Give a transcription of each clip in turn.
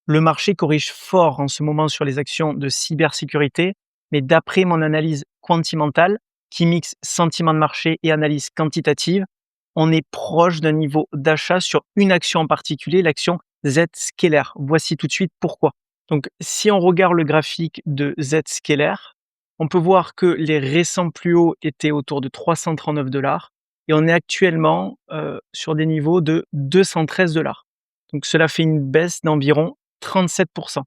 Le marché corrige fort en ce moment sur les actions de cybersécurité, mais d'après mon analyse quantimentale, qui mixe sentiment de marché et analyse quantitative, on est proche d'un niveau d'achat sur une action en particulier, l'action Zscaler. Voici tout de suite pourquoi. Donc, si on regarde le graphique de Zscaler, on peut voir que les récents plus hauts étaient autour de 339 $ et on est actuellement sur des niveaux de 213 $. Donc, cela fait une baisse d'environ 37%.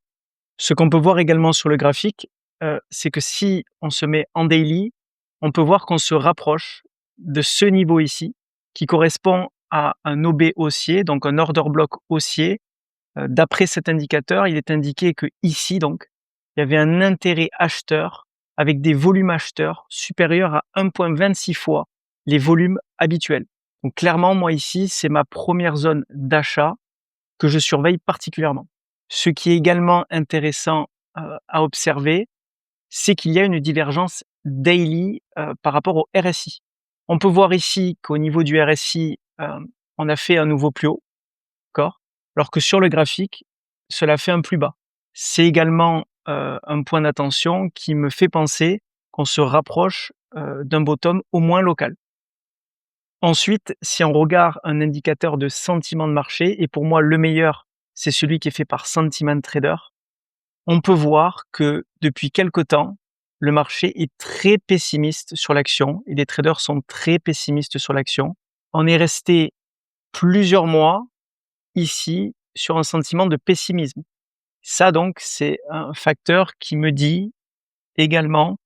Ce qu'on peut voir également sur le graphique, c'est que si on se met en daily, on peut voir qu'on se rapproche de ce niveau ici, qui correspond à un OB haussier, donc un order block haussier. D'après cet indicateur, il est indiqué que ici donc, il y avait un intérêt acheteur avec des volumes acheteurs supérieurs à 1,26 fois les volumes habituels. Donc clairement, moi ici, c'est ma première zone d'achat que je surveille particulièrement. Ce qui est également intéressant à observer, c'est qu'il y a une divergence daily par rapport au RSI. On peut voir ici qu'au niveau du RSI, on a fait un nouveau plus haut, d'accord, alors que sur le graphique, cela fait un plus bas. C'est également un point d'attention qui me fait penser qu'on se rapproche d'un bottom au moins local. Ensuite, si on regarde un indicateur de sentiment de marché, et pour moi le meilleur, c'est celui qui est fait par Sentiment Trader, on peut voir que depuis quelque temps, le marché est très pessimiste sur l'action et les traders sont très pessimistes sur l'action. On est resté plusieurs mois ici sur un sentiment de pessimisme. Ça donc, c'est un facteur qui me dit également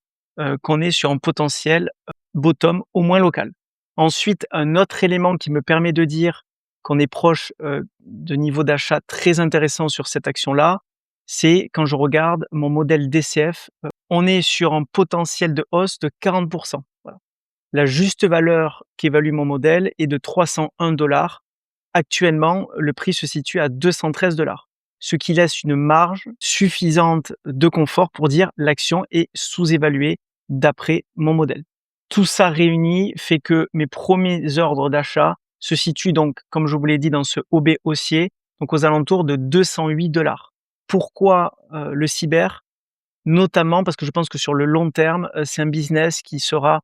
qu'on est sur un potentiel bottom au moins local. Ensuite, un autre élément qui me permet de dire qu'on est proche de niveau d'achat très intéressant sur cette action-là, c'est quand je regarde mon modèle DCF, on est sur un potentiel de hausse de 40%. Voilà. La juste valeur qu'évalue mon modèle est de 301 $. Actuellement, le prix se situe à 213 $, ce qui laisse une marge suffisante de confort pour dire l'action est sous-évaluée d'après mon modèle. Tout ça réuni fait que mes premiers ordres d'achat se situent donc, comme je vous l'ai dit, dans ce OB haussier, donc aux alentours de 208 $. Pourquoi le cyber? Notamment parce que je pense que sur le long terme, c'est un business qui sera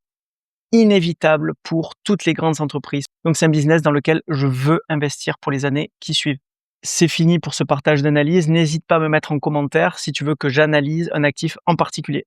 inévitable pour toutes les grandes entreprises. Donc c'est un business dans lequel je veux investir pour les années qui suivent. C'est fini pour ce partage d'analyse. N'hésite pas à me mettre en commentaire si tu veux que j'analyse un actif en particulier.